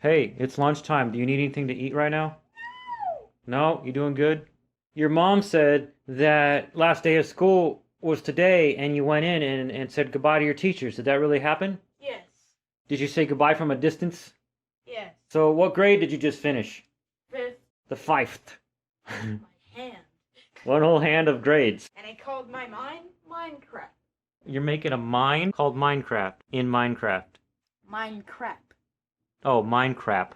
Hey, it's lunchtime. Do you need anything to eat right now? No? You doing good? Your mom said that last day of school was today and you went in and said goodbye to your teachers. Did that really happen? Yes. Did you say goodbye from a distance? Yes. So what grade did you just finish? Fifth. The fifth. My hand. One whole hand of grades. And I called my mine Minecraft. You're making a mine called Minecraft in Minecraft. Minecraft. Oh, Minecraft.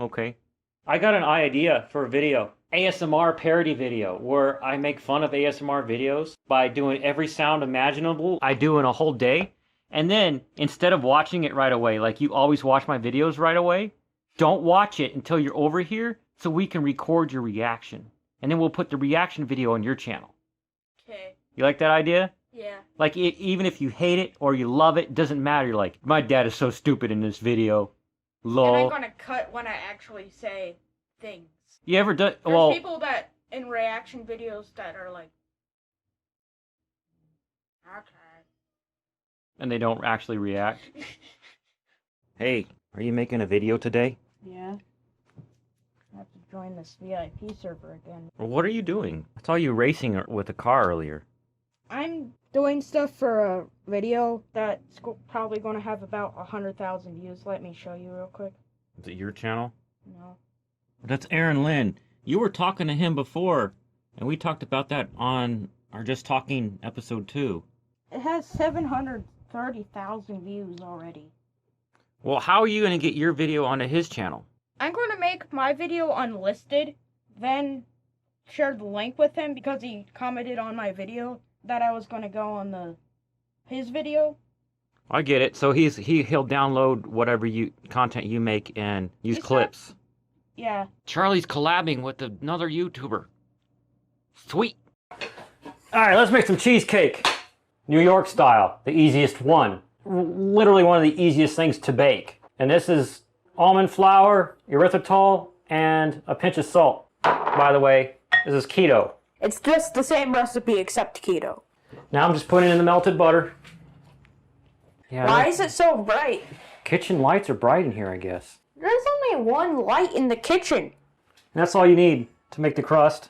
Okay. I got an idea for a video. ASMR parody video where I make fun of ASMR videos by doing every sound imaginable I do in a whole day. And then instead of watching it right away, like you always watch my videos right away, don't watch it until you're over here so we can record your reaction. And then we'll put the reaction video on your channel. Okay. You like that idea? Yeah. Like, even if you hate it or you love it, doesn't matter. You're like, my dad is so stupid in this video. Lol. And I'm gonna cut when I actually say things. You ever done? There's people that in reaction videos that are like, okay. And they don't actually react. Hey, are you making a video today? Yeah. I have to join this VIP server again. Well, what are you doing? I saw you racing with a car earlier. I'm doing stuff for a video that's probably going to have about 100,000 views. Let me show you real quick. Is it your channel? No. That's Aaron Lin. You were talking to him before, and we talked about that on our Just Talking episode 2. It has 730,000 views already. Well, how are you going to get your video onto his channel? I'm going to make my video unlisted, then share the link with him because he commented on my video that I was going to go on his video. I get it. So he'll download whatever content you make and use clips. Yeah. Charlie's collabing with another YouTuber. Sweet. All right, let's make some cheesecake. New York style, the easiest one. Literally one of the easiest things to bake. And this is almond flour, erythritol, and a pinch of salt. By the way, this is keto. It's just the same recipe except keto. Now I'm just putting in the melted butter. Yeah, why is it so bright? Kitchen lights are bright in here, I guess. There's only one light in the kitchen. And that's all you need to make the crust.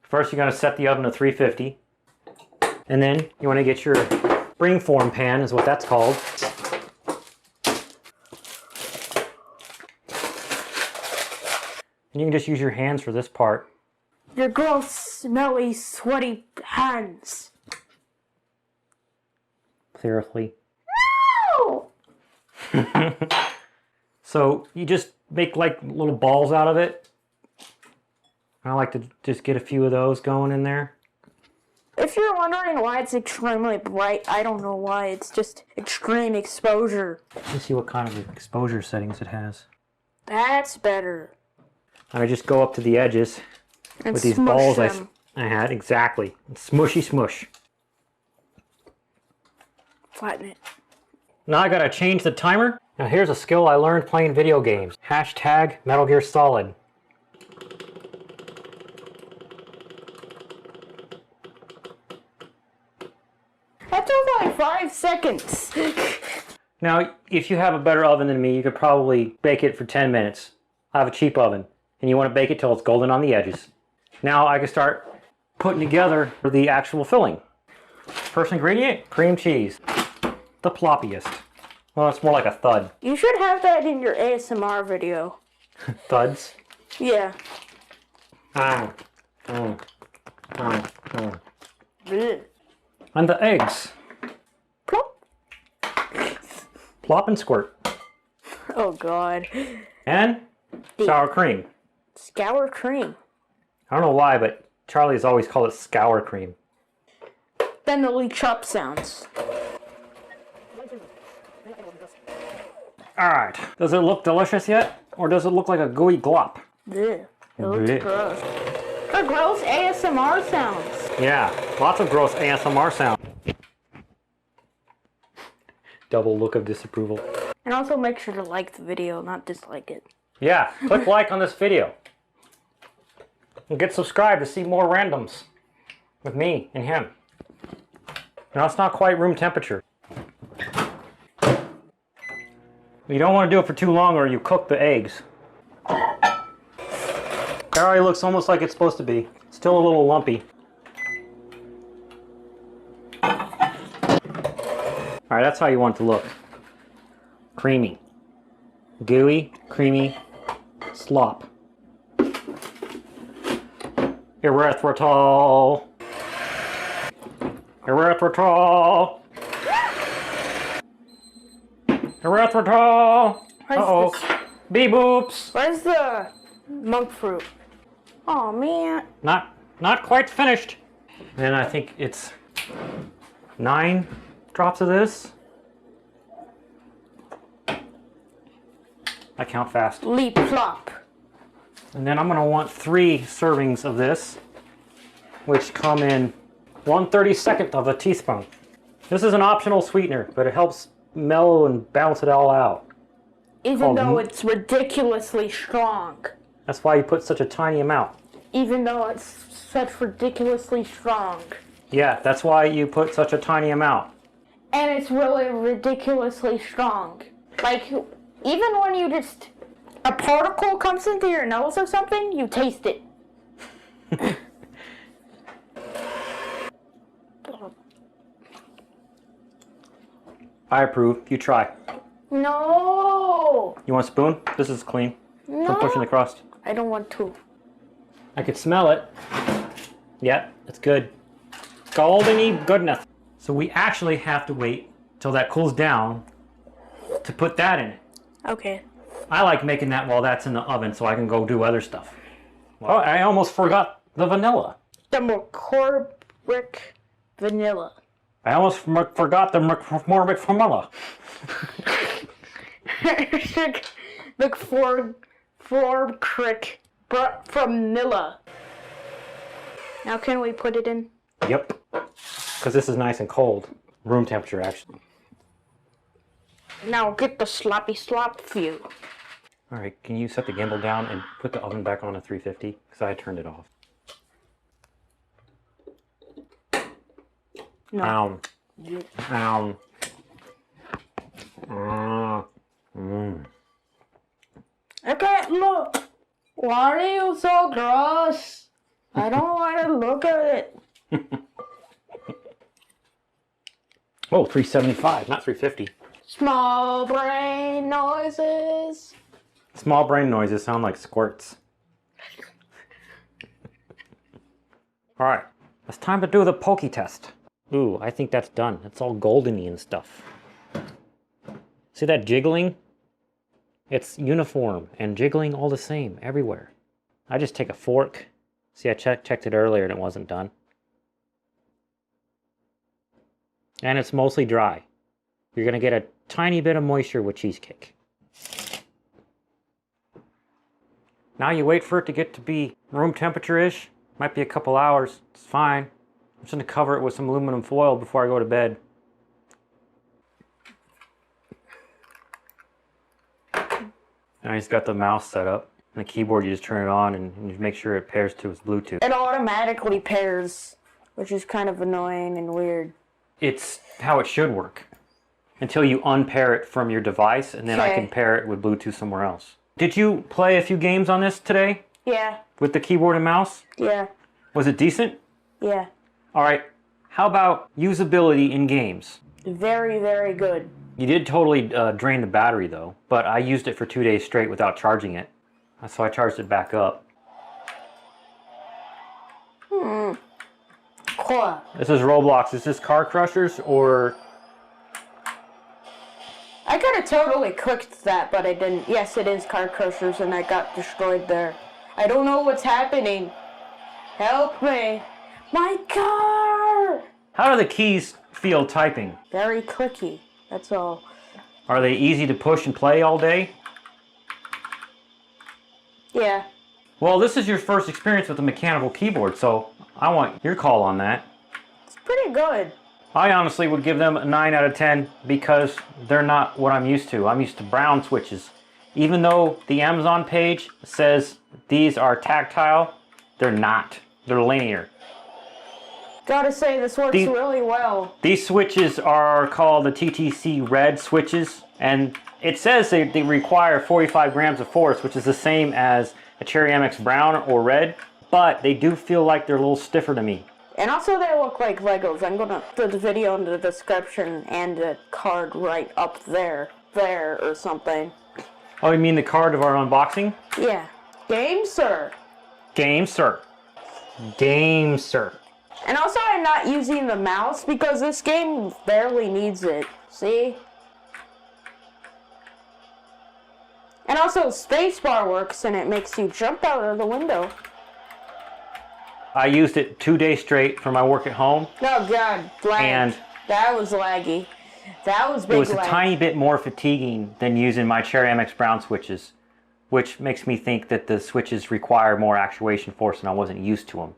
First, you're going to set the oven to 350. And then you want to get your springform pan, is what that's called. And you can just use your hands for this part. Your gross, smelly, sweaty hands. Seriously. No! So you just make like little balls out of it. I like to just get a few of those going in there. If you're wondering why it's extremely bright, I don't know why. It's just extreme exposure. Let's see what kind of exposure settings it has. That's better. I just go up to the edges And with these balls I had. Exactly. Smushy smush. Flatten it. Now I gotta change the timer. Now here's a skill I learned playing video games. Hashtag Metal Gear Solid. That took like 5 seconds. Now, if you have a better oven than me, you could probably bake it for 10 minutes. I have a cheap oven, and you want to bake it till it's golden on the edges. Now I can start putting together the actual filling. First ingredient, cream cheese. The ploppiest. Well, it's more like a thud. You should have that in your ASMR video. Thuds? Yeah. Blech. Blech. And the eggs. Plop. Plop and squirt. Oh god. And sour cream. Scour cream. I don't know why, but Charlie has always called it scour cream. Then the leak chop sounds. Alright. Does it look delicious yet? Or does it look like a gooey glop? Blech. It looks Blech. gross. The gross ASMR sounds. Yeah, lots of gross ASMR sound. Double look of disapproval. And also make sure to like the video, not dislike it. Yeah, click like on this video. And get subscribed to see more randoms with me and him. Now it's not quite room temperature. You don't want to do it for too long or you cook the eggs. It already looks almost like it's supposed to be. Still a little lumpy. Alright, that's how you want it to look. Creamy. Gooey, creamy, slop. Erythritol. Erythritol. Erythritol. Uh-oh. Bee boops. Where's the monk fruit? Oh man. Not quite finished. And I think it's 9 drops of this. I count fast. Leap flop. And then I'm gonna want 3 servings of this, which come in 1/32 of a teaspoon. This is an optional sweetener, but it helps mellow and balance it all out. Even though it's ridiculously strong. That's why you put such a tiny amount. Even though it's such ridiculously strong. Yeah, that's why you put such a tiny amount. And it's really ridiculously strong. Like, even when you just... a particle comes into your nose or something, you taste it. I approve. You try. No! You want a spoon? This is clean. No. From pushing the crust. I don't want to. I could smell it. Yep, it's good. Goldeny goodness. So we actually have to wait till that cools down to put that in it. Okay. I like making that while that's in the oven so I can go do other stuff. Oh, I almost forgot the vanilla. The McCormick vanilla. I almost forgot the McCormick vanilla. McCormick vanilla. Now can we put it in? Yep. Because this is nice and cold. Room temperature, actually. Now get the sloppy slop view. Alright, can you set the gimbal down and put the oven back on at 350? Because I turned it off. No. Ow. I can't look. Why are you so gross? I don't want to look at it. Oh, 375, not 350. Small brain noises. Small brain noises sound like squirts. Alright, it's time to do the pokey test. Ooh, I think that's done. It's all goldeny and stuff. See that jiggling? It's uniform and jiggling all the same everywhere. I just take a fork. See, I checked it earlier and it wasn't done. And it's mostly dry. You're gonna get a tiny bit of moisture with cheesecake. Now you wait for it to get to be room temperature-ish. Might be a couple hours. It's fine. I'm just gonna cover it with some aluminum foil before I go to bed. And I just got the mouse set up. And the keyboard, you just turn it on and you make sure it pairs to its Bluetooth. It automatically pairs, which is kind of annoying and weird. It's how it should work. Until you unpair it from your device, and then I can pair it with Bluetooth somewhere else. Did you play a few games on this today? Yeah. With the keyboard and mouse? Yeah. Was it decent? Yeah. Alright, how about usability in games? Very, very good. You did totally drain the battery though, but I used it for 2 days straight without charging it. So I charged it back up. Cool. This is Roblox. Is this Car Crushers or... I could have totally clicked that, but I didn't. Yes, it is Car Crushers, and I got destroyed there. I don't know what's happening. Help me. My car! How do the keys feel typing? Very clicky, that's all. Are they easy to push and play all day? Yeah. Well, this is your first experience with a mechanical keyboard, so I want your call on that. It's pretty good. I honestly would give them a 9 out of 10 because they're not what I'm used to. I'm used to brown switches. Even though the Amazon page says these are tactile, they're not. They're linear. Gotta say, this works really well. These switches are called the TTC red switches, and It says they require 45 grams of force, which is the same as a Cherry MX Brown or Red, but they do feel like they're a little stiffer to me. And also they look like Legos. I'm gonna put the video in the description and the card right up there or something. Oh, you mean the card of our unboxing? Yeah. GameSir. GameSir. GameSir. And also I'm not using the mouse because this game barely needs it. See? And also spacebar works and it makes you jump out of the window. I used it 2 days straight for my work at home. Oh god, lag. And that was laggy. That was big it was a lag. tiny bit more fatiguing than using my Cherry MX Brown switches, which makes me think that the switches require more actuation force and I wasn't used to them.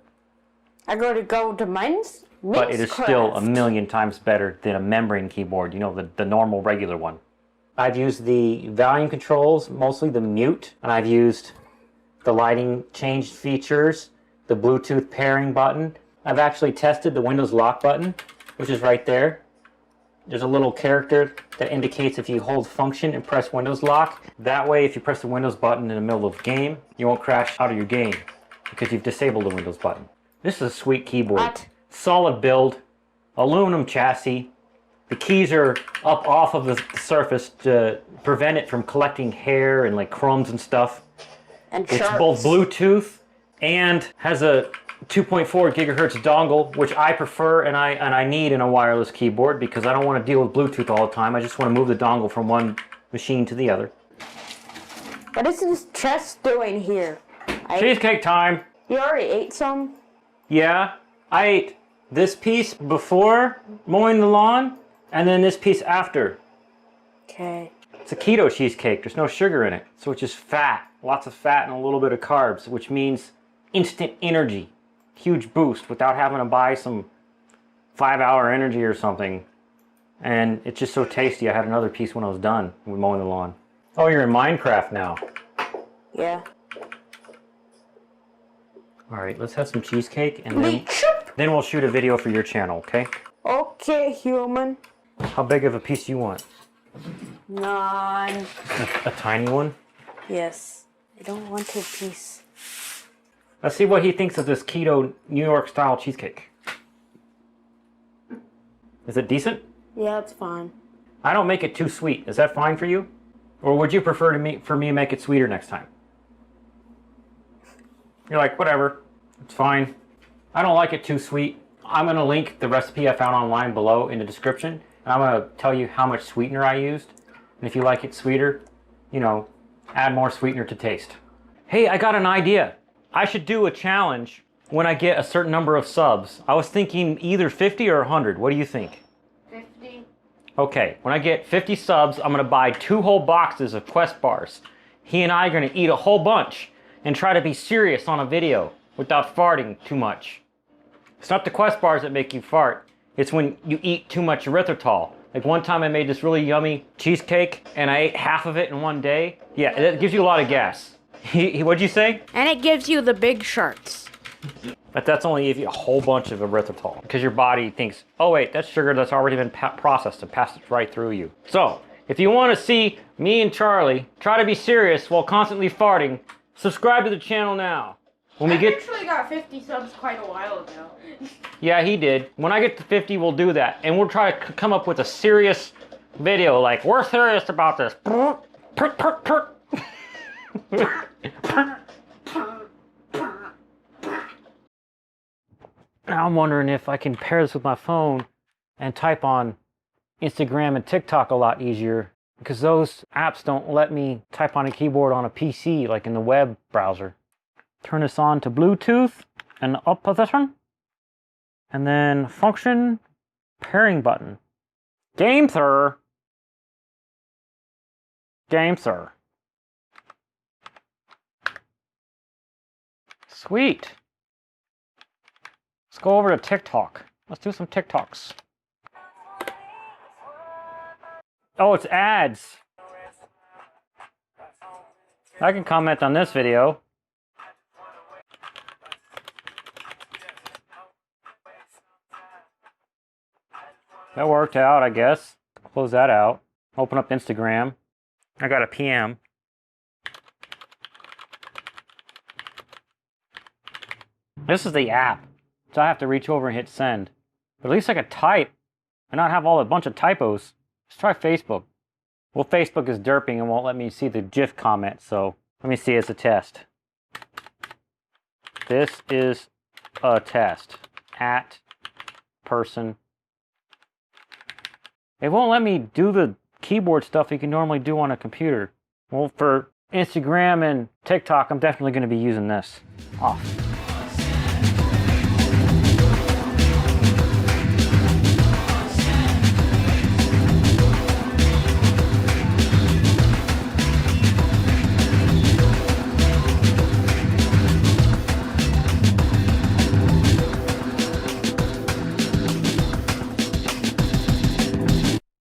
I go to mine's But it is still a million times better than a membrane keyboard, you know, the normal regular one. I've used the volume controls, mostly the mute, and I've used the lighting change features, the Bluetooth pairing button. I've actually tested the Windows lock button, which is right there. There's a little character that indicates if you hold function and press Windows lock. That way, if you press the Windows button in the middle of the game, you won't crash out of your game because you've disabled the Windows button. This is a sweet keyboard. What? Solid build, aluminum chassis. The keys are up off of the surface to prevent it from collecting hair and like crumbs and stuff. And It's sharps. both Bluetooth and has a 2.4 gigahertz dongle, which I prefer and I need in a wireless keyboard because I don't want to deal with Bluetooth all the time. I just want to move the dongle from one machine to the other. What is this chest doing here? Cheesecake time! You already ate some? Yeah, I ate this piece before mowing the lawn and then this piece after. Okay. It's a keto cheesecake. There's no sugar in it, so it's just fat. Lots of fat and a little bit of carbs, which means instant energy. Huge boost without having to buy some 5-hour energy or something. And it's just so tasty. I had another piece when I was done with mowing the lawn. Oh, you're in Minecraft now. Yeah. All right, let's have some cheesecake and then we'll shoot a video for your channel, okay? Okay, human. How big of a piece you want? None. A tiny one? Yes. I don't want a piece. Let's see what he thinks of this Keto New York style cheesecake. Is it decent? Yeah, it's fine. I don't make it too sweet. Is that fine for you? Or would you prefer for me to make it sweeter next time? You're like, whatever, it's fine. I don't like it too sweet. I'm gonna link the recipe I found online below in the description, and I'm gonna tell you how much sweetener I used. And if you like it sweeter, you know, add more sweetener to taste. Hey, I got an idea. I should do a challenge when I get a certain number of subs. I was thinking either 50 or 100. What do you think? 50. Okay, when I get 50 subs, I'm gonna buy 2 whole boxes of Quest bars. He and I are gonna eat a whole bunch and try to be serious on a video without farting too much. It's not the Quest bars that make you fart. It's when you eat too much erythritol. Like one time I made this really yummy cheesecake and I ate half of it in one day. Yeah, that gives you a lot of gas. What'd you say? And it gives you the big sharts. But that's only if you a whole bunch of erythritol. Because your body thinks, oh wait, that's sugar that's already been processed and passed right through you. So, if you want to see me and Charlie try to be serious while constantly farting, subscribe to the channel now. When we I get actually got 50 subs quite a while ago. Yeah, he did. When I get to 50, we'll do that. And we'll try to come up with a serious video, like, we're serious about this. Now I'm wondering if I can pair this with my phone and type on Instagram and TikTok a lot easier, because those apps don't let me type on a keyboard on a PC like in the web browser. Turn this on to Bluetooth and up position. And then function pairing button. GameSir. GameSir. Sweet. Let's go over to TikTok. Let's do some TikToks. Oh, it's ads. I can comment on this video. That worked out, I guess. Close that out. Open up Instagram. I got a PM. This is the app, so I have to reach over and hit send. But at least I could type and not have a bunch of typos. Let's try Facebook. Well, Facebook is derping and won't let me see the GIF comment, so let me see as a test. This is a test. At person. It won't let me do the keyboard stuff you can normally do on a computer. Well, for Instagram and TikTok, I'm definitely going to be using this. Off.